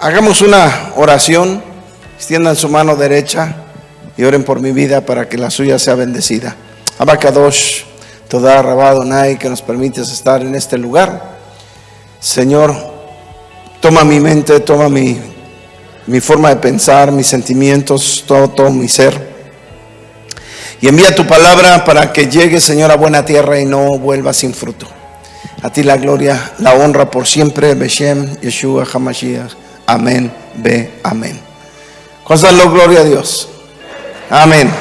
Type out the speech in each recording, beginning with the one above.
Hagamos una oración, extiendan su mano derecha y oren por mi vida para que la suya sea bendecida. Abacadosh, Todá Rabá Adonai, que nos permites estar en este lugar. Señor, toma mi mente, toma mi forma de pensar, mis sentimientos, todo mi ser. Y envía tu palabra para que llegue, Señor, a buena tierra y no vuelva sin fruto. A ti la gloria, la honra por siempre. Beshem, Yeshua, Hamashiach. Amén, ve, amén. Consadlo, gloria a Dios. Amén.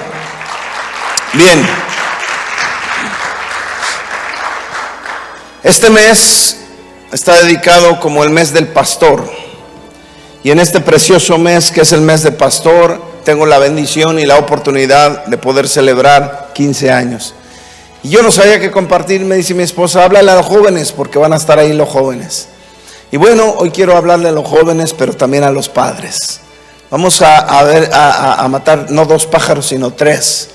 Bien. Este mes está dedicado como el mes del pastor. Y en este precioso mes, que es el mes del pastor, tengo la bendición y la oportunidad de poder celebrar 15 años. Y yo no sabía qué compartir. Me dice mi esposa, háblale a los jóvenes, porque van a estar ahí los jóvenes. Y bueno, hoy quiero hablarle a los jóvenes, pero también a los padres. Vamos a matar no 2 pájaros, sino 3.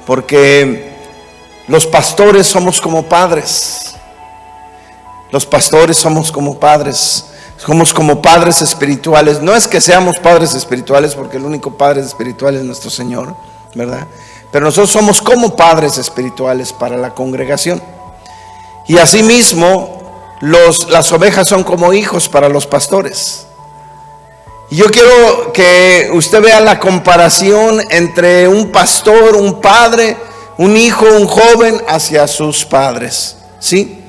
Porque los pastores somos como padres. Los pastores somos como padres. Somos como padres espirituales. No es que seamos padres espirituales, porque el único padre espiritual es nuestro Señor, ¿verdad? Pero nosotros somos como padres espirituales para la congregación. Y asimismo, las ovejas son como hijos para los pastores. Y yo quiero que usted vea la comparación entre un pastor, un padre, un hijo, un joven hacia sus padres, ¿sí?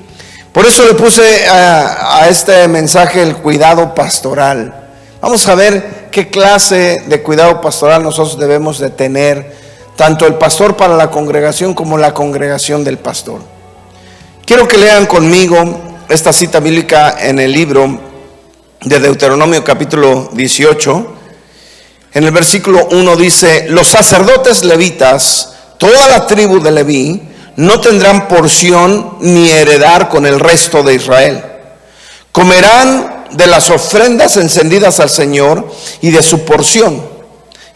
Por eso le puse a este mensaje el cuidado pastoral. Vamos a ver qué clase de cuidado pastoral nosotros debemos de tener, tanto el pastor para la congregación como la congregación del pastor. Quiero que lean conmigo esta cita bíblica en el libro de Deuteronomio capítulo 18. En el versículo 1 dice: los sacerdotes levitas, toda la tribu de Leví, no tendrán porción ni heredar con el resto de Israel. Comerán de las ofrendas encendidas al Señor y de su porción,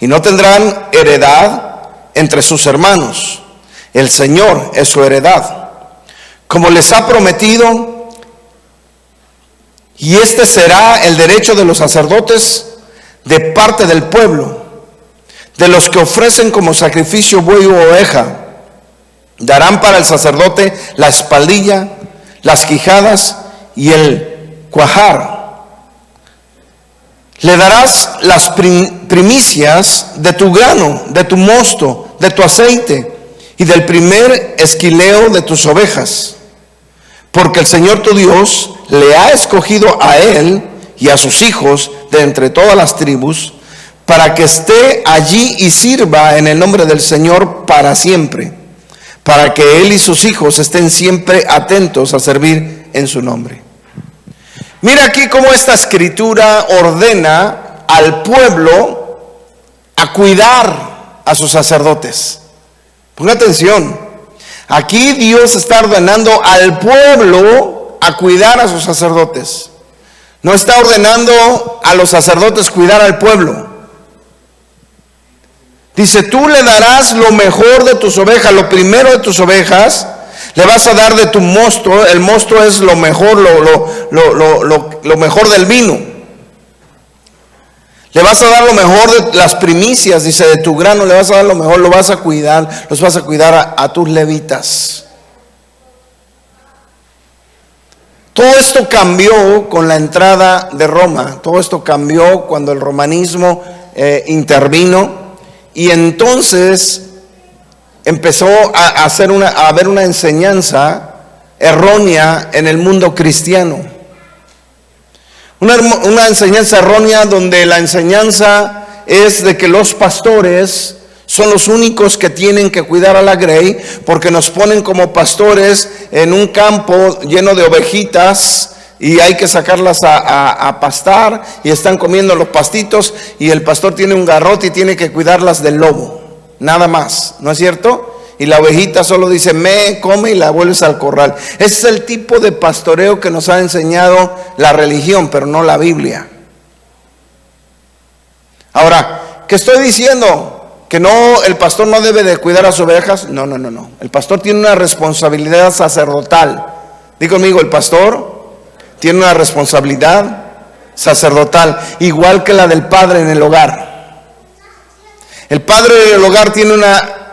y no tendrán heredad entre sus hermanos. El Señor es su heredad, como les ha prometido. Y este será el derecho de los sacerdotes de parte del pueblo, de los que ofrecen como sacrificio buey u oveja. Darán para el sacerdote la espaldilla, las quijadas y el cuajar. Le darás las primicias de tu grano, de tu mosto, de tu aceite y del primer esquileo de tus ovejas. Porque el Señor tu Dios le ha escogido a él y a sus hijos de entre todas las tribus, para que esté allí y sirva en el nombre del Señor para siempre, para que él y sus hijos estén siempre atentos a servir en su nombre. Mira aquí cómo esta escritura ordena al pueblo a cuidar a sus sacerdotes. Ponga atención. Aquí Dios está ordenando al pueblo a cuidar a sus sacerdotes. No está ordenando a los sacerdotes cuidar al pueblo. Dice, tú le darás lo mejor de tus ovejas, lo primero de tus ovejas, le vas a dar de tu mosto. El mosto es lo mejor, lo mejor del vino. Le vas a dar lo mejor de las primicias, dice, de tu grano, le vas a dar lo mejor, lo vas a cuidar, los vas a cuidar a tus levitas. Todo esto cambió con la entrada de Roma, todo esto cambió cuando el romanismo intervino, y entonces empezó a haber una enseñanza errónea en el mundo cristiano. Una enseñanza errónea donde la enseñanza es de que los pastores son los únicos que tienen que cuidar a la grey, porque nos ponen como pastores en un campo lleno de ovejitas y hay que sacarlas a pastar y están comiendo los pastitos y el pastor tiene un garrote y tiene que cuidarlas del lobo, nada más, ¿no es cierto? Y la ovejita solo dice me, come y la vuelves al corral. Ese es el tipo de pastoreo que nos ha enseñado la religión, pero no la Biblia. Ahora, ¿qué estoy diciendo? ¿Que no, el pastor no debe de cuidar a sus ovejas? No. El pastor tiene una responsabilidad sacerdotal. Diga conmigo, el pastor tiene una responsabilidad sacerdotal, igual que la del padre en el hogar. El padre en el hogar tiene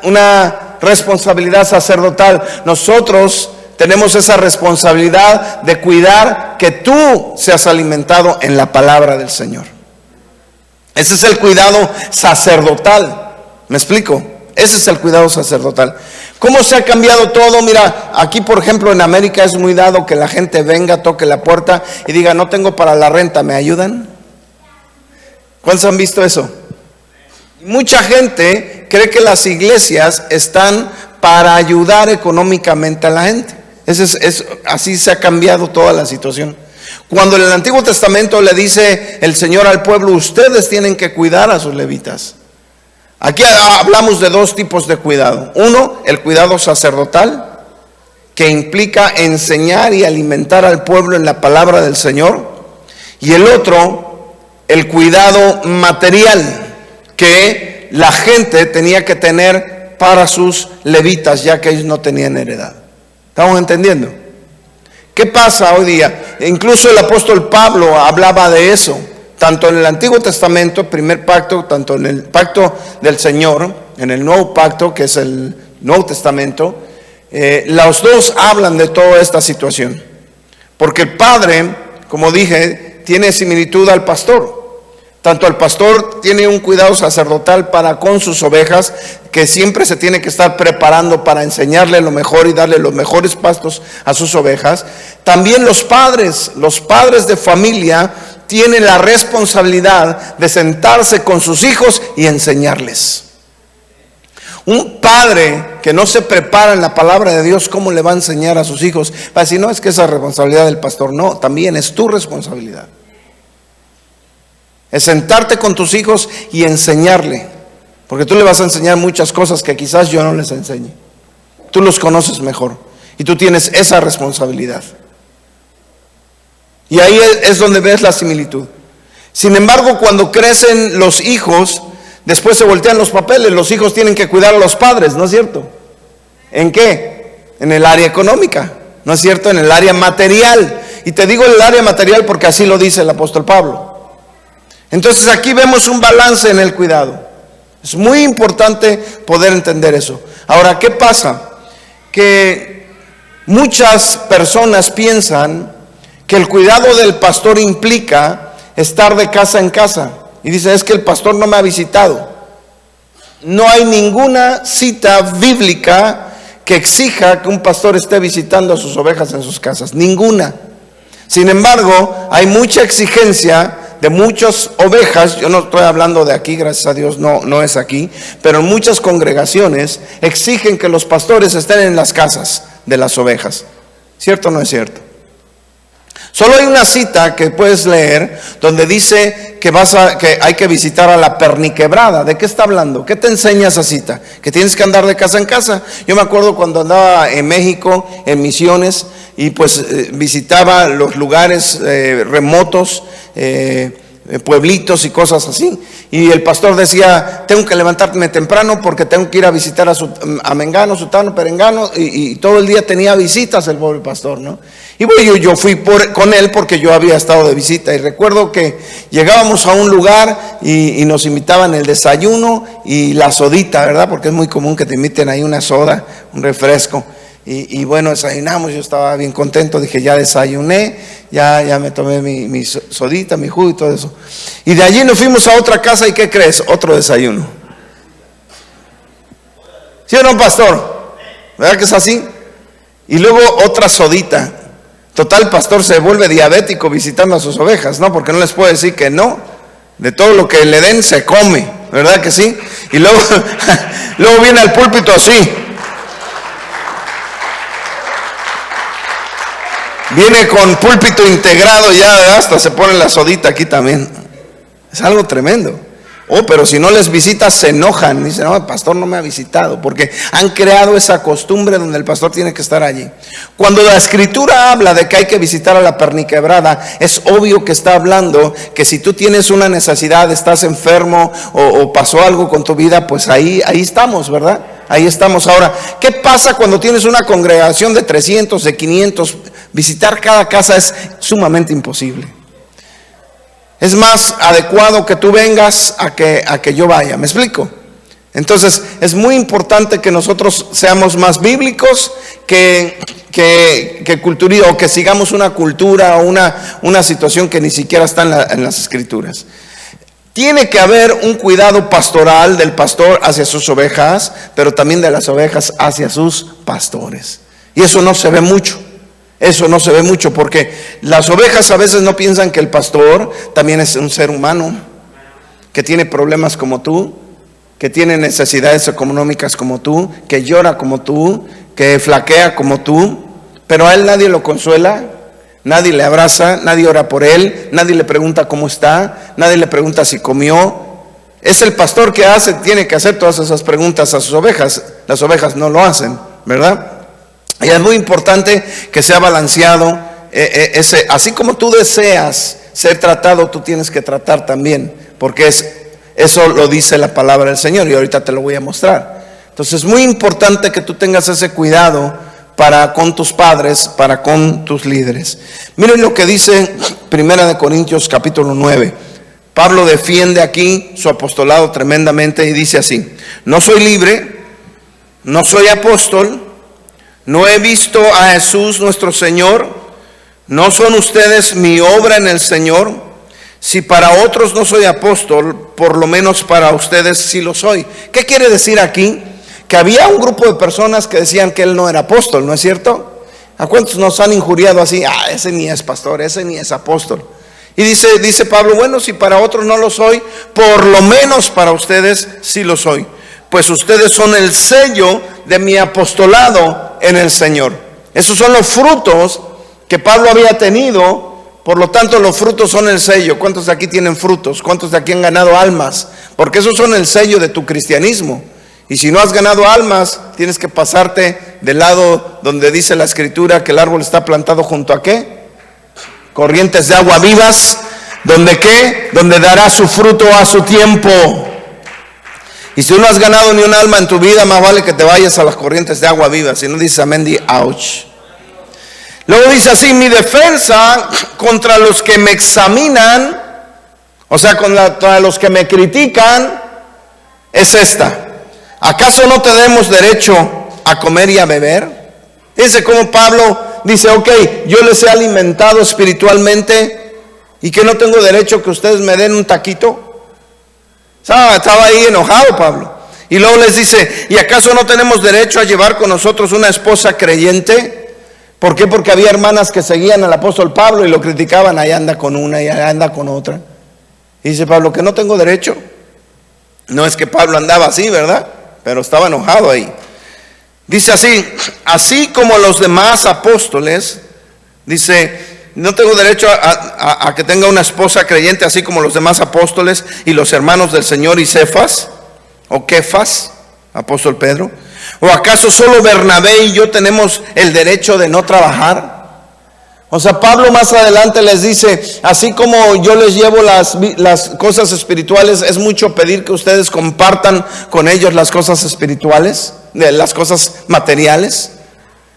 una responsabilidad sacerdotal. Nosotros tenemos esa responsabilidad de cuidar que tú seas alimentado en la palabra del Señor. Ese es el cuidado sacerdotal. ¿Me explico? Ese es el cuidado sacerdotal. ¿Cómo se ha cambiado todo? Mira, aquí por ejemplo en América es muy dado que la gente venga, toque la puerta y diga, no tengo para la renta, ¿me ayudan? ¿Cuántos han visto eso? Mucha gente cree que las iglesias están para ayudar económicamente a la gente. Así se ha cambiado toda la situación. Cuando en el Antiguo Testamento le dice el Señor al pueblo, ustedes tienen que cuidar a sus levitas. Aquí hablamos de dos tipos de cuidado. Uno, el cuidado sacerdotal, que implica enseñar y alimentar al pueblo en la palabra del Señor. Y el otro, el cuidado material, que la gente tenía que tener para sus levitas, ya que ellos no tenían heredad. ¿Estamos entendiendo? ¿Qué pasa hoy día? Incluso el apóstol Pablo hablaba de eso, tanto en el Antiguo Testamento, el primer pacto, tanto en el pacto del Señor, en el nuevo pacto, que es el Nuevo Testamento. Los dos hablan de toda esta situación, porque el padre, como dije, tiene similitud al pastor. Tanto el pastor tiene un cuidado sacerdotal para con sus ovejas, que siempre se tiene que estar preparando para enseñarle lo mejor y darle los mejores pastos a sus ovejas. También los padres de familia tienen la responsabilidad de sentarse con sus hijos y enseñarles. Un padre que no se prepara en la palabra de Dios, ¿cómo le va a enseñar a sus hijos? Va a decir, no, es que esa es responsabilidad del pastor. No, también es tu responsabilidad. Es sentarte con tus hijos y enseñarle, porque tú le vas a enseñar muchas cosas que quizás yo no les enseñe. Tú los conoces mejor y tú tienes esa responsabilidad. Y ahí es donde ves la similitud. Sin embargo, cuando crecen los hijos, después se voltean los papeles. Los hijos tienen que cuidar a los padres, ¿no es cierto? ¿En qué? En el área económica, ¿no es cierto? En el área material. Y te digo el área material porque así lo dice el apóstol Pablo. Entonces aquí vemos un balance en el cuidado. Es muy importante poder entender eso. Ahora, ¿qué pasa? Que muchas personas piensan que el cuidado del pastor implica estar de casa en casa. Y dice, es que el pastor no me ha visitado. No hay ninguna cita bíblica que exija que un pastor esté visitando a sus ovejas en sus casas. Ninguna. Sin embargo, hay mucha exigencia de muchas ovejas. Yo no estoy hablando de aquí, gracias a Dios no es aquí, pero en muchas congregaciones exigen que los pastores estén en las casas de las ovejas. ¿Cierto o no es cierto? Solo hay una cita que puedes leer donde dice que hay que visitar a la perniquebrada. ¿De qué está hablando? ¿Qué te enseña esa cita? Que tienes que andar de casa en casa. Yo me acuerdo cuando andaba en México, en misiones, y pues visitaba los lugares remotos, pueblitos y cosas así. Y el pastor decía, tengo que levantarme temprano porque tengo que ir a visitar a Mengano, Sutano, Perengano, y todo el día tenía visitas el pobre pastor, ¿no? Y bueno, yo fui con él porque yo había estado de visita, y recuerdo que llegábamos a un lugar y nos invitaban el desayuno y la sodita, ¿verdad? Porque es muy común que te inviten ahí una soda, un refresco. Y bueno, desayunamos, yo estaba bien contento, dije, ya desayuné, ya me tomé mi sodita, mi jugo y todo eso. Y de allí nos fuimos a otra casa, y ¿qué crees? Otro desayuno. ¿Sí o no, pastor? ¿Verdad que es así? Y luego otra sodita. Total, el pastor se vuelve diabético visitando a sus ovejas, ¿no? Porque no les puede decir que no. De todo lo que le den se come, ¿verdad que sí? Y luego viene al púlpito así. Viene con púlpito integrado ya, hasta se pone la sodita aquí también. Es algo tremendo. Pero si no les visitas se enojan. Dicen, no, el pastor no me ha visitado, porque han creado esa costumbre donde el pastor tiene que estar allí. Cuando la escritura habla de que hay que visitar a la perniquebrada, es obvio que está hablando que si tú tienes una necesidad, estás enfermo o pasó algo con tu vida, pues ahí estamos, ¿verdad? Ahí estamos. Ahora, ¿qué pasa cuando tienes una congregación de 300, de 500? Visitar cada casa es sumamente imposible. Es más adecuado que tú vengas a que yo vaya. ¿Me explico? Entonces es muy importante que nosotros seamos más bíblicos que cultura, o que sigamos una cultura o una situación que ni siquiera está en las escrituras. Tiene que haber un cuidado pastoral del pastor hacia sus ovejas, pero también de las ovejas hacia sus pastores. Y eso no se ve mucho. Eso no se ve mucho porque las ovejas a veces no piensan que el pastor también es un ser humano, que tiene problemas como tú, que tiene necesidades económicas como tú, que llora como tú, que flaquea como tú, pero a él nadie lo consuela, nadie le abraza, nadie ora por él, nadie le pregunta cómo está, nadie le pregunta si comió. Es el pastor que tiene que hacer todas esas preguntas a sus ovejas. Las ovejas no lo hacen, ¿verdad? Y es muy importante que sea balanceado. Así como tú deseas ser tratado, tú tienes que tratar también, porque eso lo dice la palabra del Señor, y ahorita te lo voy a mostrar. Entonces es muy importante que tú tengas ese cuidado para con tus padres, para con tus líderes. Miren lo que dice 1 Corintios capítulo 9. Pablo defiende aquí su apostolado tremendamente y dice así: no soy libre, no soy apóstol, no he visto a Jesús nuestro Señor, no son ustedes mi obra en el Señor. Si para otros no soy apóstol, por lo menos para ustedes sí lo soy. ¿Qué quiere decir aquí? Que había un grupo de personas que decían que él no era apóstol, ¿no es cierto? ¿A cuántos nos han injuriado así? Ese ni es pastor, ese ni es apóstol. Y dice Pablo, bueno, si para otros no lo soy, por lo menos para ustedes sí lo soy. Pues ustedes son el sello de mi apostolado en el Señor. Esos son los frutos que Pablo había tenido. Por lo tanto, los frutos son el sello. ¿Cuántos de aquí tienen frutos? ¿Cuántos de aquí han ganado almas? Porque esos son el sello de tu cristianismo. Y si no has ganado almas, tienes que pasarte del lado donde dice la escritura que el árbol está plantado junto a ¿qué? Corrientes de agua vivas. ¿Donde qué? Donde dará su fruto a su tiempo. Y si no has ganado ni un alma en tu vida, más vale que te vayas a las corrientes de agua viva. Si no, dice amén, di ouch. Luego dice así: mi defensa contra los que me examinan, o sea, contra los que me critican, es esta: ¿acaso no tenemos derecho a comer y a beber? Dice como Pablo dice, ok, yo les he alimentado espiritualmente y que no tengo derecho que ustedes me den un taquito. Estaba ahí enojado Pablo. Y luego les dice, ¿y acaso no tenemos derecho a llevar con nosotros una esposa creyente? ¿Por qué? Porque había hermanas que seguían al apóstol Pablo y lo criticaban. Ahí anda con una y ahí anda con otra. Y dice Pablo, que no tengo derecho. No es que Pablo andaba así, ¿verdad? Pero estaba enojado ahí. Dice así como los demás apóstoles, dice, no tengo derecho a que tenga una esposa creyente, así como los demás apóstoles y los hermanos del Señor y Cefas, o Kefas, apóstol Pedro. ¿O acaso solo Bernabé y yo tenemos el derecho de no trabajar? O sea, Pablo más adelante les dice, así como yo les llevo las cosas espirituales, es mucho pedir que ustedes compartan con ellos las cosas espirituales, las cosas materiales.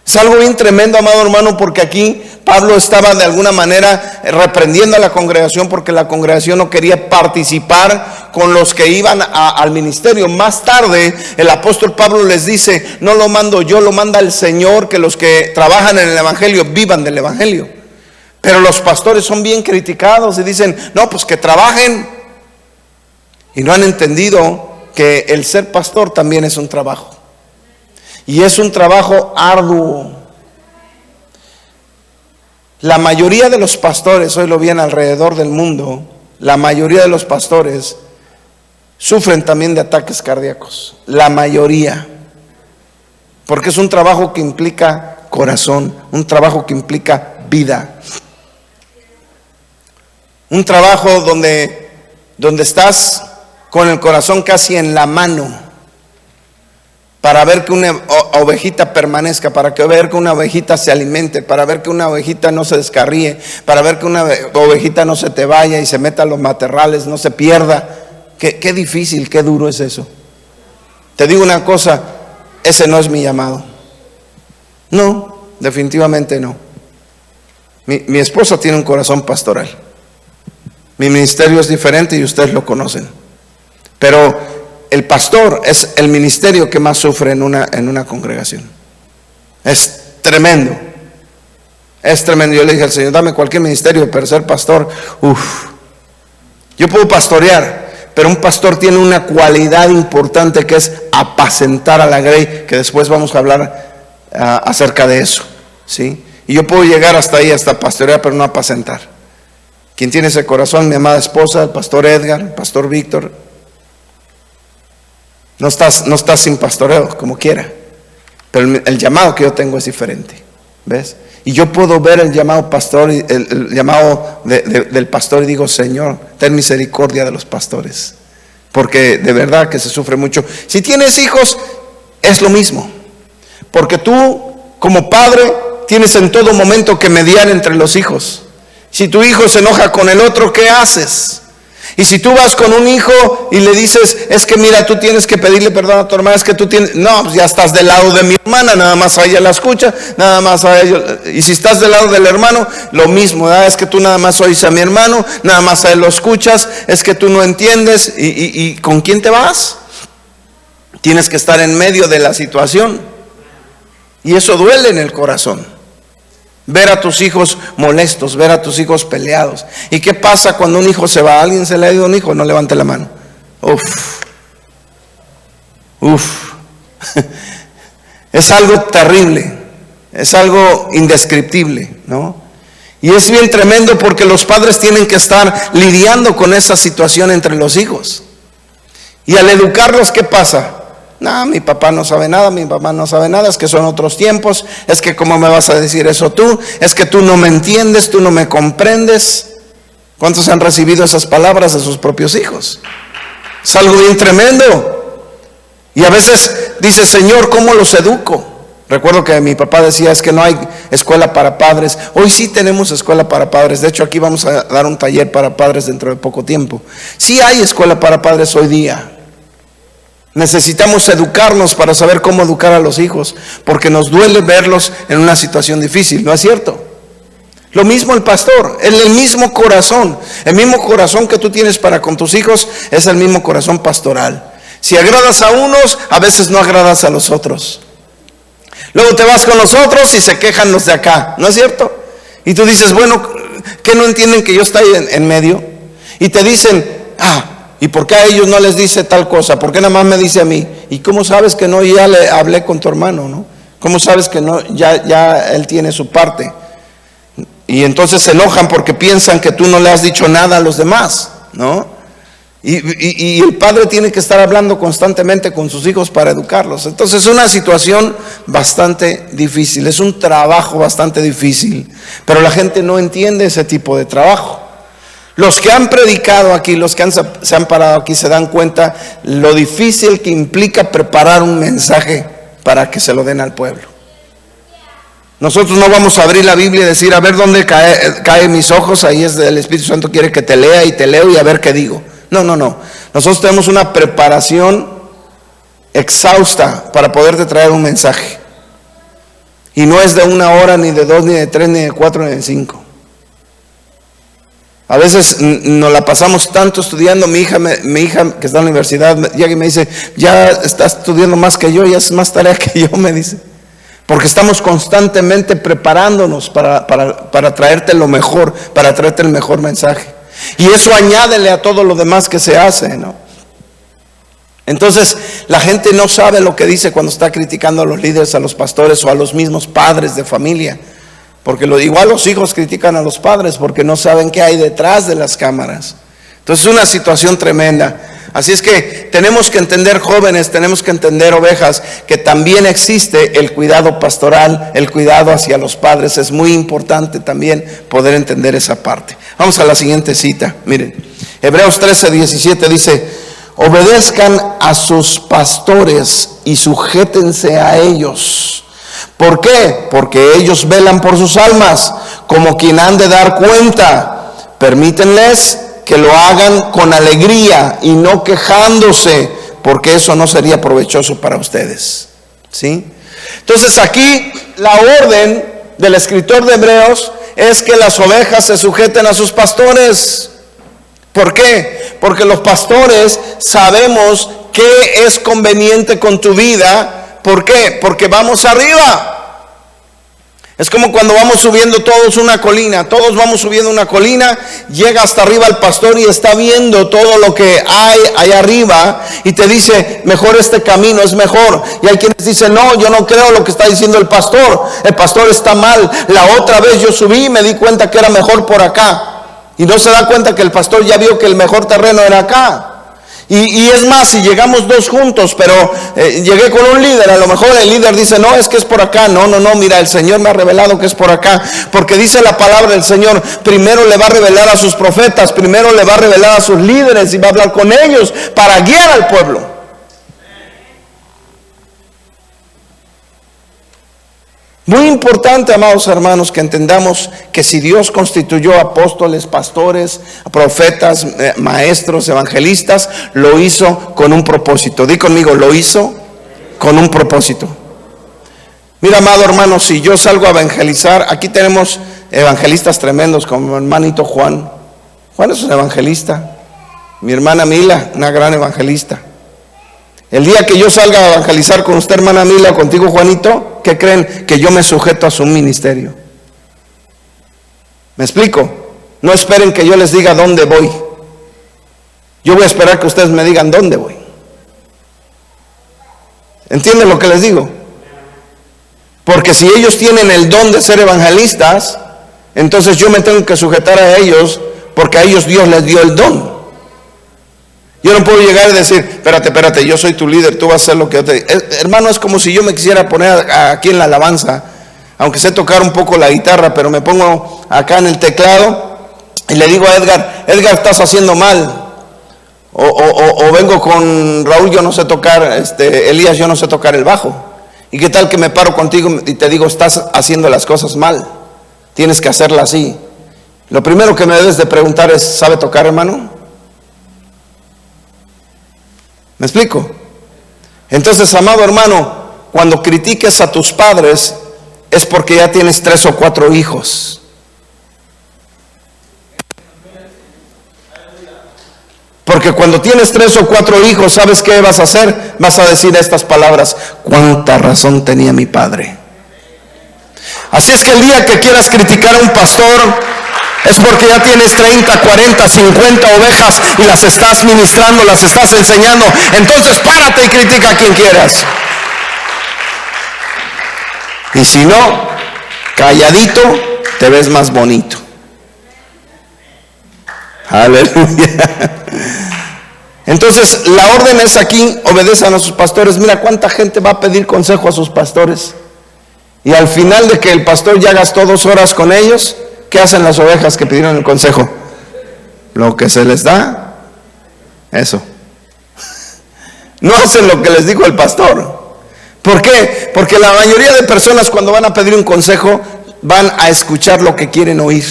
Es algo bien tremendo, amado hermano, porque aquí Pablo estaba de alguna manera reprendiendo a la congregación porque la congregación no quería participar con los que iban al ministerio. Más tarde el apóstol Pablo les dice, no lo mando yo, lo manda el Señor, que los que trabajan en el evangelio vivan del evangelio. Pero los pastores son bien criticados y dicen, no, pues que trabajen. Y no han entendido que el ser pastor también es un trabajo. Y es un trabajo arduo. La mayoría de los pastores, hoy lo ven alrededor del mundo, la mayoría de los pastores sufren también de ataques cardíacos. La mayoría. Porque es un trabajo que implica corazón, un trabajo que implica vida. Un trabajo donde estás con el corazón casi en la mano, para ver que una ovejita permanezca, para ver que una ovejita se alimente, para ver que una ovejita no se descarríe, para ver que una ovejita no se te vaya y se meta a los matorrales, no se pierda. Qué difícil, qué duro es eso. Te digo una cosa, ese no es mi llamado. No, definitivamente no. Mi esposa tiene un corazón pastoral. Mi ministerio es diferente y ustedes lo conocen. Pero el pastor es el ministerio que más sufre en una congregación. Es tremendo. Es tremendo. Yo le dije al Señor, dame cualquier ministerio, pero ser pastor, yo puedo pastorear, pero un pastor tiene una cualidad importante que es apacentar a la grey, que después vamos a hablar acerca de eso, ¿sí? Y yo puedo llegar hasta ahí, hasta pastorear, pero no apacentar. ¿Quién tiene ese corazón? Mi amada esposa, el pastor Edgar, el pastor Víctor. No estás sin pastoreo, como quiera, pero el llamado que yo tengo es diferente, ¿ves? Y yo puedo ver el llamado pastor, el llamado del pastor, y digo, Señor, ten misericordia de los pastores, porque de verdad que se sufre mucho. Si tienes hijos, es lo mismo, porque tú como padre tienes en todo momento que mediar entre los hijos. Si tu hijo se enoja con el otro, ¿qué haces? Y si tú vas con un hijo y le dices, es que mira, tú tienes que pedirle perdón a tu hermana, es que tú tienes, no, pues ya estás del lado de mi hermana, nada más a ella la escucha, nada más a ella. Y si estás del lado del hermano, lo mismo, ¿verdad? Es que tú nada más oyes a mi hermano, nada más a él lo escuchas, es que tú no entiendes. ¿Y con quién te vas? Tienes que estar en medio de la situación, y eso duele en el corazón. Ver a tus hijos molestos, ver a tus hijos peleados. ¿Y qué pasa cuando un hijo se va? ¿A alguien se le ha ido un hijo? No levante la mano. Es algo terrible, es algo indescriptible, ¿no? Y es bien tremendo porque los padres tienen que estar lidiando con esa situación entre los hijos. Y al educarlos, ¿qué pasa? No, mi papá no sabe nada, mi mamá no sabe nada, es que son otros tiempos, es que ¿cómo me vas a decir eso tú? Es que tú no me entiendes, tú no me comprendes. ¿Cuántos han recibido esas palabras de sus propios hijos? Es algo bien tremendo. Y a veces dice, Señor, ¿cómo los educo? Recuerdo que mi papá decía, es que no hay escuela para padres. Hoy sí tenemos escuela para padres. De hecho, aquí vamos a dar un taller para padres dentro de poco tiempo. Sí hay escuela para padres hoy día. Necesitamos educarnos para saber cómo educar a los hijos, porque nos duele verlos en una situación difícil, ¿no es cierto? Lo mismo el pastor, el mismo corazón que tú tienes para con tus hijos es el mismo corazón pastoral. Si agradas a unos, a veces no agradas a los otros. Luego te vas con los otros y se quejan los de acá, ¿no es cierto? Y tú dices, bueno, ¿qué no entienden que yo estoy en medio? Y te dicen, ¿y por qué a ellos no les dice tal cosa? ¿Por qué nada más me dice a mí? ¿Y cómo sabes que no? Ya le hablé con tu hermano, ¿no? ¿Cómo sabes que no? Ya él tiene su parte. Y entonces se enojan porque piensan que tú no le has dicho nada a los demás, ¿no? Y el padre tiene que estar hablando constantemente con sus hijos para educarlos. Entonces es una situación bastante difícil, es un trabajo bastante difícil, pero la gente no entiende ese tipo de trabajo. Los que han predicado aquí, los que se han parado aquí, se dan cuenta lo difícil que implica preparar un mensaje para que se lo den al pueblo. Nosotros no vamos a abrir la Biblia y decir, a ver dónde caen mis ojos, ahí es el Espíritu Santo quiere que te lea y te leo y a ver qué digo. No. Nosotros tenemos una preparación exhausta para poderte traer un mensaje. Y no es de 1 hora, ni de 2, ni de 3, ni de 4, ni de 5. A veces nos la pasamos tanto estudiando. Mi hija que está en la universidad llega y me dice, ya está estudiando más que yo, ya es más tarea que yo, me dice. Porque estamos constantemente preparándonos para traerte lo mejor, para traerte el mejor mensaje. Y eso añádele a todo lo demás que se hace, ¿no? Entonces la gente no sabe lo que dice cuando está criticando a los líderes, a los pastores o a los mismos padres de familia. Porque igual los hijos critican a los padres porque no saben qué hay detrás de las cámaras. Entonces es una situación tremenda. Así es que tenemos que entender, jóvenes, tenemos que entender, ovejas, que también existe el cuidado pastoral, el cuidado hacia los padres. Es muy importante también poder entender esa parte. Vamos a la siguiente cita. Miren, Hebreos 13:17 dice, obedezcan a sus pastores y sujétense a ellos. ¿Por qué? Porque ellos velan por sus almas, como quien han de dar cuenta. Permítanles que lo hagan con alegría y no quejándose, porque eso no sería provechoso para ustedes. ¿Sí? Entonces aquí la orden del escritor de Hebreos es que las ovejas se sujeten a sus pastores. ¿Por qué? Porque los pastores sabemos qué es conveniente con tu vida. ¿Por qué? Porque vamos arriba. Es como cuando vamos subiendo todos una colina, todos vamos subiendo una colina, llega hasta arriba el pastor y está viendo todo lo que hay allá arriba y te dice, mejor este camino, es mejor. Y hay quienes dicen, no, yo no creo lo que está diciendo el pastor está mal. La otra vez yo subí y me di cuenta que era mejor por acá. Y no se da cuenta que el pastor ya vio que el mejor terreno era acá. Y es más, si llegamos dos juntos, pero llegué con un líder, a lo mejor el líder dice, no, es que es por acá. No, mira, el Señor me ha revelado que es por acá. Porque dice la palabra del Señor, primero le va a revelar a sus profetas, primero le va a revelar a sus líderes y va a hablar con ellos para guiar al pueblo. Muy importante, amados hermanos, que entendamos que si Dios constituyó apóstoles, pastores, profetas, maestros, evangelistas, lo hizo con un propósito. Di conmigo, lo hizo con un propósito. Mira, amado hermano, si yo salgo a evangelizar, aquí tenemos evangelistas tremendos como mi hermanito Juan. Juan es un evangelista. Mi hermana Mila, una gran evangelista. El día que yo salga a evangelizar con usted, hermana Mila, contigo, Juanito, ¿qué creen? Que yo me sujeto a su ministerio. ¿Me explico? No esperen que yo les diga dónde voy. Yo voy a esperar que ustedes me digan dónde voy. ¿Entienden lo que les digo? Porque si ellos tienen el don de ser evangelistas, entonces yo me tengo que sujetar a ellos, porque a ellos Dios les dio el don. Yo no puedo llegar y decir, espérate, yo soy tu líder, tú vas a hacer lo que yo te digo. Hermano, es como si yo me quisiera poner aquí en la alabanza, aunque sé tocar un poco la guitarra, pero me pongo acá en el teclado y le digo a Edgar, estás haciendo mal. O vengo con Raúl, yo no sé tocar, Elías, yo no sé tocar el bajo. ¿Y qué tal que me paro contigo y te digo, estás haciendo las cosas mal? Tienes que hacerla así. Lo primero que me debes de preguntar es, ¿sabe tocar, hermano? ¿Me explico? Entonces, amado hermano, cuando critiques a tus padres es porque ya tienes 3 o 4 hijos. Porque cuando tienes 3 o 4 hijos, ¿sabes qué vas a hacer? Vas a decir estas palabras: cuánta razón tenía mi padre. Así es que el día que quieras criticar a un pastor, es porque ya tienes 30, 40, 50 ovejas y las estás ministrando, las estás enseñando. Entonces párate y critica a quien quieras. Y si no, calladito, te ves más bonito. Aleluya. Entonces la orden es aquí, obedezcan a sus pastores. Mira cuánta gente va a pedir consejo a sus pastores. Y al final de que el pastor ya gastó 2 horas con ellos, ¿qué hacen las ovejas que pidieron el consejo? Lo que se les da, eso. No hacen lo que les dijo el pastor. ¿Por qué? Porque la mayoría de personas cuando van a pedir un consejo van a escuchar lo que quieren oír.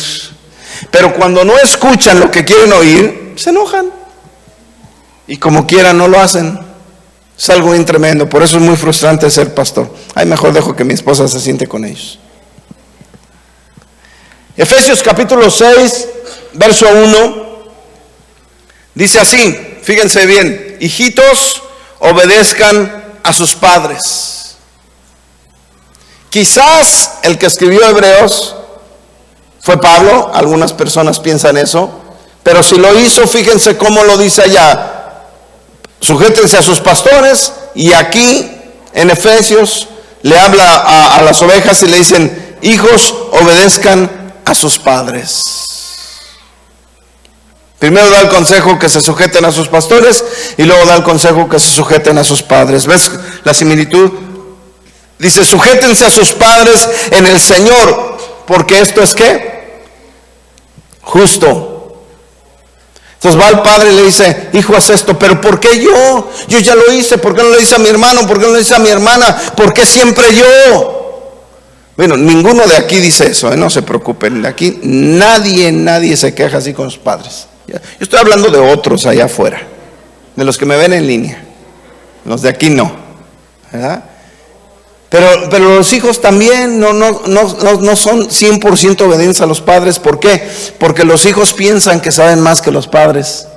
Pero cuando no escuchan lo que quieren oír, se enojan. Y como quieran no lo hacen. Es algo bien tremendo. Por eso es muy frustrante ser pastor. Ay, mejor dejo que mi esposa se siente con ellos. Efesios capítulo 6, verso 1, dice así, fíjense bien: hijitos, obedezcan a sus padres. Quizás el que escribió Hebreos fue Pablo, algunas personas piensan eso, pero si lo hizo, fíjense cómo lo dice allá: sujétense a sus pastores. Y aquí en Efesios le habla a las ovejas y le dicen: hijos, obedezcan a sus padres. Primero da el consejo que se sujeten a sus pastores y luego da el consejo que se sujeten a sus padres. ¿Ves la similitud? Dice: sujétense a sus padres en el Señor, porque esto es ¿qué? Justo. Entonces va el padre y le dice: hijo, haz esto. Pero ¿por qué yo? Yo ya lo hice. ¿Por qué no lo hice a mi hermano? ¿Por qué no lo hice a mi hermana? ¿Por qué siempre yo? Bueno, ninguno de aquí dice eso, no se preocupen. De aquí nadie se queja así con sus padres. Yo estoy hablando de otros allá afuera, de los que me ven en línea. Los de aquí no, ¿verdad? Pero los hijos también no son 100% obedientes a los padres. ¿Por qué? Porque los hijos piensan que saben más que los padres.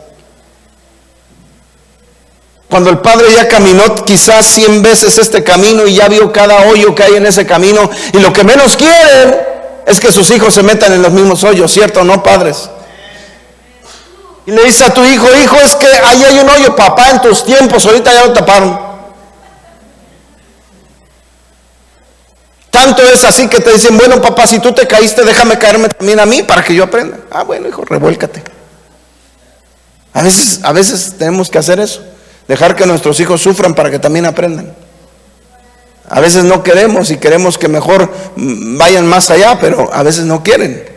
Cuando el padre ya caminó quizás 100 veces este camino y ya vio cada hoyo que hay en ese camino, y lo que menos quieren es que sus hijos se metan en los mismos hoyos, ¿cierto o no, padres? Y le dice a tu hijo: hijo, es que ahí hay un hoyo, papá, en tus tiempos, ahorita ya lo taparon. Tanto es así que te dicen: bueno, papá, si tú te caíste, déjame caerme también a mí para que yo aprenda. Ah, bueno, hijo, revuélcate. A veces tenemos que hacer eso, dejar que nuestros hijos sufran para que también aprendan. A veces no queremos y queremos que mejor vayan más allá, pero a veces no quieren.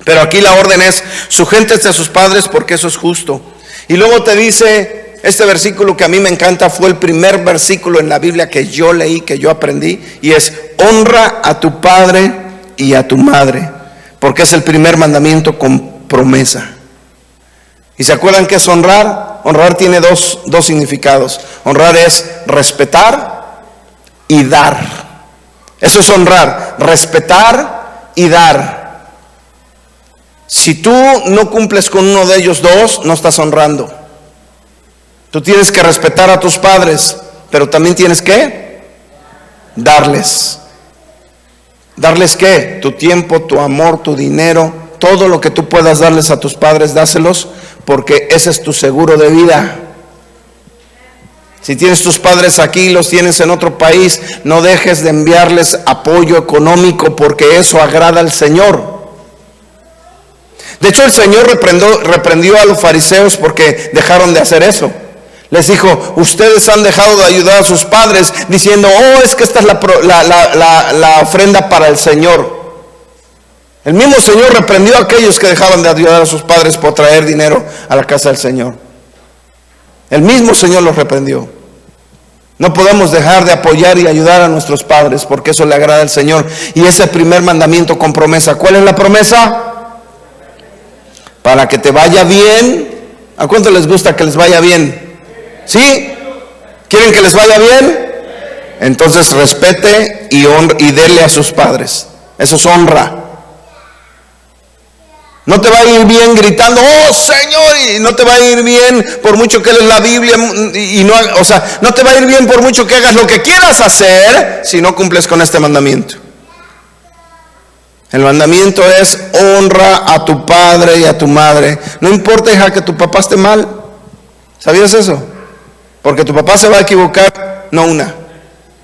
Pero aquí la orden es: sujétense a sus padres porque eso es justo. Y luego te dice este versículo que a mí me encanta, fue el primer versículo en la Biblia que yo leí, que yo aprendí, y es: honra a tu padre y a tu madre, porque es el primer mandamiento con promesa. ¿Y se acuerdan qué es honrar? Honrar tiene dos significados. Honrar es respetar y dar. Eso es honrar, respetar y dar. Si tú no cumples con uno de ellos dos, no estás honrando. Tú tienes que respetar a tus padres, pero también tienes que darles. ¿Darles qué? Tu tiempo, tu amor, tu dinero, todo lo que tú puedas darles a tus padres, dáselos, porque ese es tu seguro de vida. Si tienes tus padres aquí y los tienes en otro país, no dejes de enviarles apoyo económico, porque eso agrada al Señor. De hecho, el Señor reprendió a los fariseos porque dejaron de hacer eso. Les dijo: ustedes han dejado de ayudar a sus padres, diciendo: oh, es que esta es la ofrenda para el Señor. El mismo Señor reprendió a aquellos que dejaban de ayudar a sus padres por traer dinero a la casa del Señor. El mismo Señor los reprendió. No podemos dejar de apoyar y ayudar a nuestros padres, porque eso le agrada al Señor. Y ese primer mandamiento con promesa. ¿Cuál es la promesa? Para que te vaya bien. ¿A cuánto les gusta que les vaya bien? ¿Sí? ¿Quieren que les vaya bien? Entonces respete y dele a sus padres. Eso es honra. No te va a ir bien gritando: oh Señor, y no te va a ir bien por mucho que lees la Biblia y no, no te va a ir bien por mucho que hagas lo que quieras hacer si no cumples con este mandamiento. El mandamiento es: honra a tu padre y a tu madre. No importa, hija, que tu papá esté mal. ¿Sabías eso? Porque tu papá se va a equivocar, no una,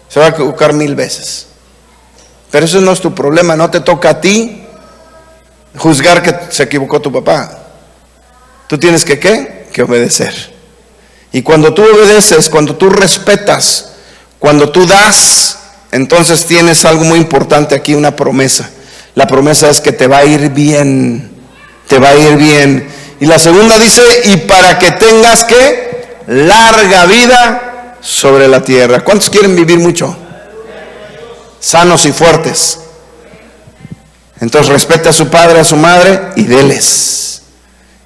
se va a equivocar 1000 veces. Pero eso no es tu problema, no te toca a ti juzgar que se equivocó tu papá. Tú tienes que ¿qué? Que obedecer. Y cuando tú obedeces, cuando tú respetas, cuando tú das, entonces tienes algo muy importante aquí, una promesa. La promesa es que te va a ir bien, te va a ir bien. Y la segunda dice: y para que tengas ¿qué? Larga vida sobre la tierra. ¿Cuántos quieren vivir mucho? Sanos y fuertes. Entonces respete a su padre, a su madre y déles.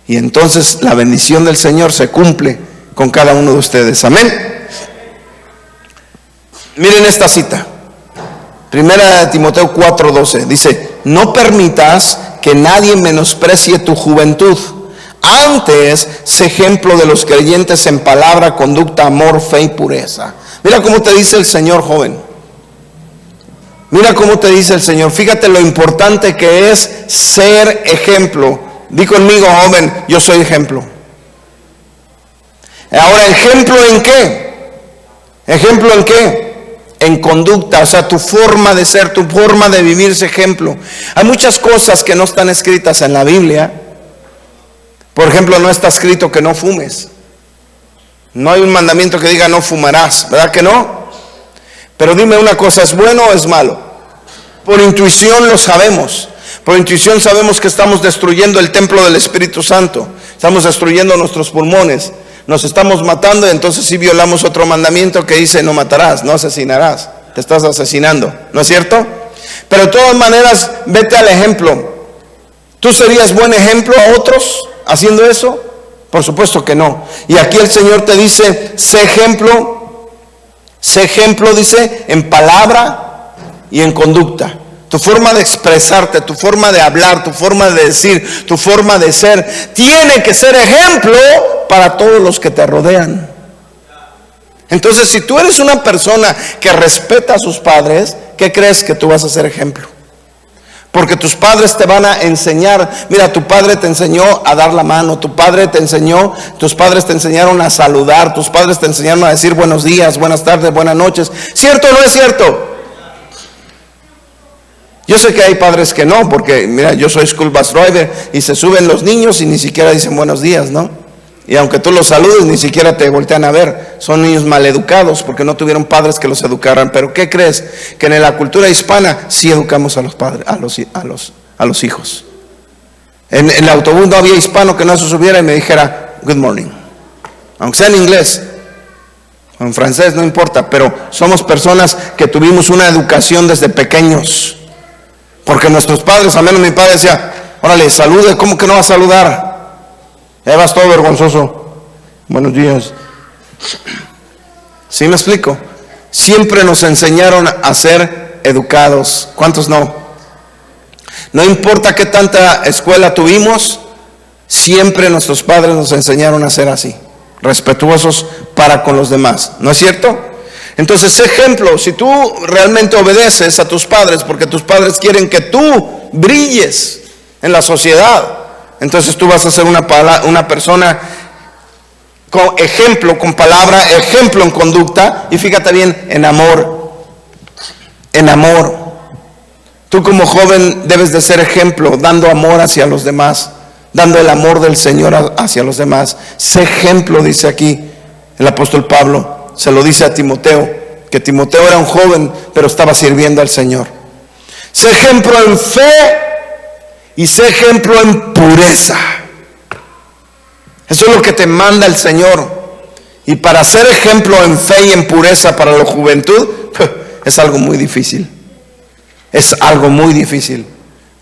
Y entonces la bendición del Señor se cumple con cada uno de ustedes. Amén. Miren esta cita. Primera de Timoteo 4:12. Dice: no permitas que nadie menosprecie tu juventud. Antes, sé ejemplo de los creyentes en palabra, conducta, amor, fe y pureza. Mira cómo te dice el Señor, joven. Mira cómo te dice el Señor. Fíjate lo importante que es ser ejemplo. Di conmigo, joven: yo soy ejemplo. Ahora, ¿ejemplo en qué? ¿Ejemplo en qué? En conducta, o sea, tu forma de ser, tu forma de vivir es ejemplo. Hay muchas cosas que no están escritas en la Biblia. Por ejemplo, no está escrito que no fumes. No hay un mandamiento que diga no fumarás, ¿verdad que no? Pero dime una cosa, ¿es bueno o es malo? Por intuición lo sabemos. Por intuición sabemos que estamos destruyendo el templo del Espíritu Santo. Estamos destruyendo nuestros pulmones. Nos estamos matando, y entonces sí violamos otro mandamiento que dice: no matarás, no asesinarás. Te estás asesinando, ¿no es cierto? Pero de todas maneras, vete al ejemplo. ¿Tú serías buen ejemplo a otros haciendo eso? Por supuesto que no. Y aquí el Señor te dice: sé ejemplo Sé ejemplo, dice, en palabra y en conducta. Tu forma de expresarte, tu forma de hablar, tu forma de decir, tu forma de ser, tiene que ser ejemplo para todos los que te rodean. Entonces, si tú eres una persona que respeta a sus padres, ¿qué crees? Que tú vas a ser ejemplo. Porque tus padres te van a enseñar. Mira, tu padre te enseñó a dar la mano, tus padres te enseñaron a saludar, tus padres te enseñaron a decir buenos días, buenas tardes, buenas noches. ¿Cierto o no es cierto? Yo sé que hay padres que no, porque mira, yo soy school bus driver y se suben los niños y ni siquiera dicen buenos días, ¿no? Y aunque tú los saludes, ni siquiera te voltean a ver. Son niños maleducados porque no tuvieron padres que los educaran. Pero ¿qué crees? Que en la cultura hispana sí educamos a los padres, a los hijos. En el autobús no había hispano que no se subiera y me dijera good morning, aunque sea en inglés o en francés, no importa. Pero somos personas que tuvimos una educación desde pequeños. Porque nuestros padres, al menos mi padre decía, órale, salude, ¿cómo que no va a saludar? Ya vas todo vergonzoso. Buenos días. ¿Sí me explico? Siempre nos enseñaron a ser educados. ¿Cuántos no? No importa qué tanta escuela tuvimos, siempre nuestros padres nos enseñaron a ser así, respetuosos para con los demás. ¿No es cierto? Entonces, sé ejemplo. Si tú realmente obedeces a tus padres, porque tus padres quieren que tú brilles en la sociedad, entonces tú vas a ser una persona con ejemplo, con palabra, ejemplo en conducta, y fíjate bien, en amor. En amor. Tú como joven debes de ser ejemplo, dando amor hacia los demás, dando el amor del Señor hacia los demás. Sé ejemplo, dice aquí el apóstol Pablo, se lo dice a Timoteo, que Timoteo era un joven, pero estaba sirviendo al Señor. Sé ejemplo en fe y sé ejemplo en pureza. Eso es lo que te manda el Señor. Y para ser ejemplo en fe y en pureza para la juventud, es algo muy difícil. Es algo muy difícil.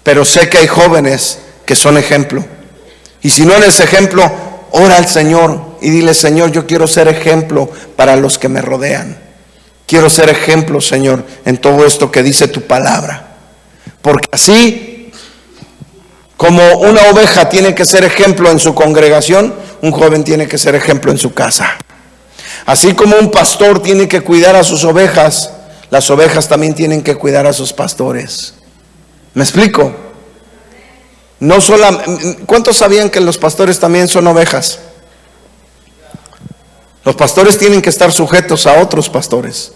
Pero sé que hay jóvenes que son ejemplo. Y si no eres ejemplo, ora al Señor y dile: Señor, yo quiero ser ejemplo para los que me rodean. Quiero ser ejemplo, Señor, en todo esto que dice tu palabra. Porque así como una oveja tiene que ser ejemplo en su congregación, un joven tiene que ser ejemplo en su casa. Así como un pastor tiene que cuidar a sus ovejas, las ovejas también tienen que cuidar a sus pastores. ¿Me explico? No solo, ¿cuántos sabían que los pastores también son ovejas? Los pastores tienen que estar sujetos a otros pastores.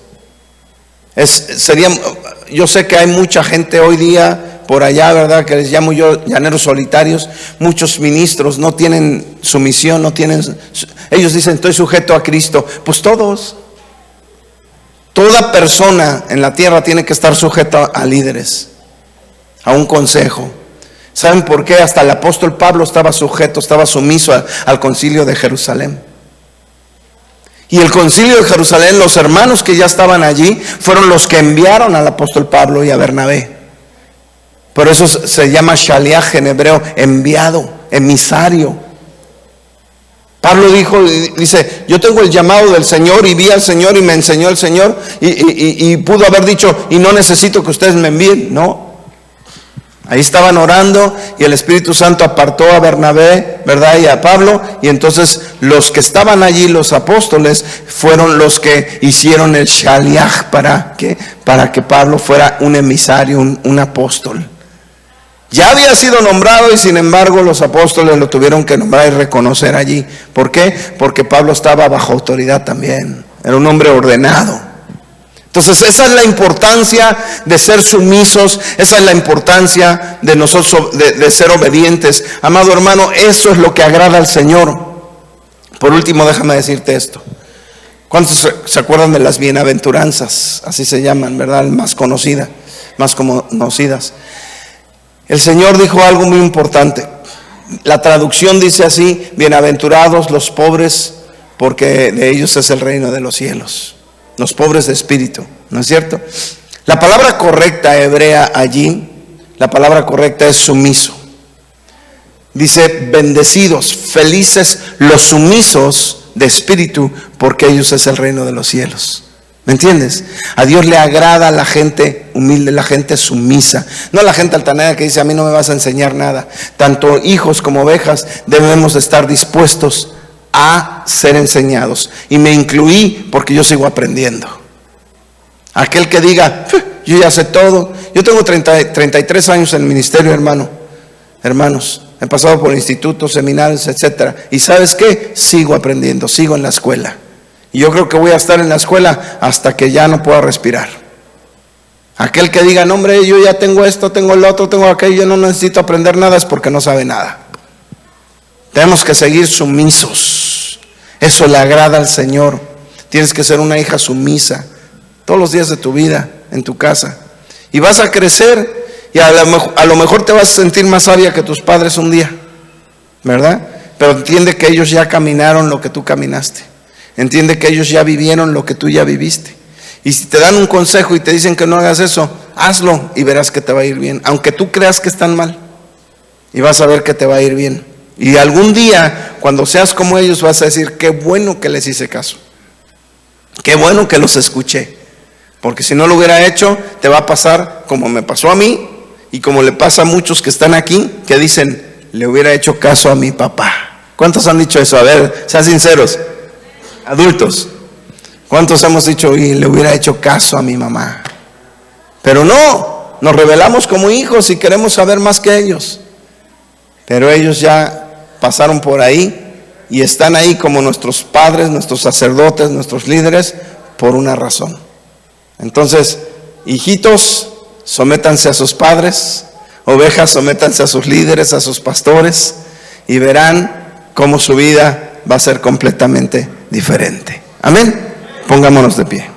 Yo sé que hay mucha gente hoy día por allá, ¿verdad?, que les llamo yo llaneros solitarios. Muchos ministros no tienen sumisión, ellos dicen: estoy sujeto a Cristo. Pues todos. Toda persona en la tierra tiene que estar sujeta a líderes, a un consejo. ¿Saben por qué? Hasta el apóstol Pablo estaba sumiso al concilio de Jerusalén. Y el concilio de Jerusalén, los hermanos que ya estaban allí, fueron los que enviaron al apóstol Pablo y a Bernabé. Por eso se llama shaliach en hebreo, enviado, emisario. Pablo dice: yo tengo el llamado del Señor y vi al Señor y me enseñó el Señor, y pudo haber dicho: y no necesito que ustedes me envíen. No. Ahí estaban orando y el Espíritu Santo apartó a Bernabé, ¿verdad?, y a Pablo, y entonces los que estaban allí, los apóstoles, fueron los que hicieron el shaliach para que Pablo fuera un emisario, un apóstol. Ya había sido nombrado y sin embargo los apóstoles lo tuvieron que nombrar y reconocer allí. ¿Por qué? Porque Pablo estaba bajo autoridad también, era un hombre ordenado. Entonces esa es la importancia de ser sumisos, esa es la importancia de nosotros de ser obedientes. Amado hermano, eso es lo que agrada al Señor. Por último, déjame decirte esto. ¿Cuántos se acuerdan de las bienaventuranzas? Así se llaman, ¿verdad? Más conocidas. El Señor dijo algo muy importante. La traducción dice así: bienaventurados los pobres, porque de ellos es el reino de los cielos. Los pobres de espíritu, ¿no es cierto? La palabra correcta hebrea allí, la palabra correcta es sumiso. Dice: bendecidos, felices los sumisos de espíritu, porque ellos es el reino de los cielos. ¿Me entiendes? A Dios le agrada la gente humilde, la gente sumisa, no la gente altanera que dice a mí no me vas a enseñar nada. Tanto hijos como ovejas debemos estar dispuestos a ser enseñados. Y me incluí porque yo sigo aprendiendo. Aquel que diga, yo ya sé todo. Yo tengo 33 años en el ministerio, hermanos. He pasado por institutos, seminarios, etcétera. Y ¿sabes qué? Sigo aprendiendo, sigo en la escuela. Y yo creo que voy a estar en la escuela hasta que ya no pueda respirar. Aquel que diga, no hombre, yo ya tengo esto, tengo lo otro, tengo aquello, yo no necesito aprender nada, es porque no sabe nada. Tenemos que seguir sumisos. Eso le agrada al Señor. Tienes que ser una hija sumisa todos los días de tu vida, en tu casa. Y vas a crecer y a lo mejor te vas a sentir más sabia que tus padres un día, ¿verdad? Pero entiende que ellos ya caminaron lo que tú caminaste. Entiende que ellos ya vivieron lo que tú ya viviste. Y si te dan un consejo y te dicen que no hagas eso, hazlo y verás que te va a ir bien. Aunque tú creas que están mal, y vas a ver que te va a ir bien. Y algún día, cuando seas como ellos, vas a decir, qué bueno que les hice caso. Qué bueno que los escuché. Porque si no lo hubiera hecho, te va a pasar como me pasó a mí y como le pasa a muchos que están aquí, que dicen, le hubiera hecho caso a mi papá. ¿Cuántos han dicho eso? A ver, sean sinceros. Adultos, ¿cuántos hemos dicho, y le hubiera hecho caso a mi mamá? Pero no, nos rebelamos como hijos y queremos saber más que ellos. Pero ellos ya pasaron por ahí y están ahí como nuestros padres, nuestros sacerdotes, nuestros líderes, por una razón. Entonces, hijitos, sométanse a sus padres, ovejas, sométanse a sus líderes, a sus pastores, y verán cómo su vida va a ser completamente diferente. Amén. Pongámonos de pie.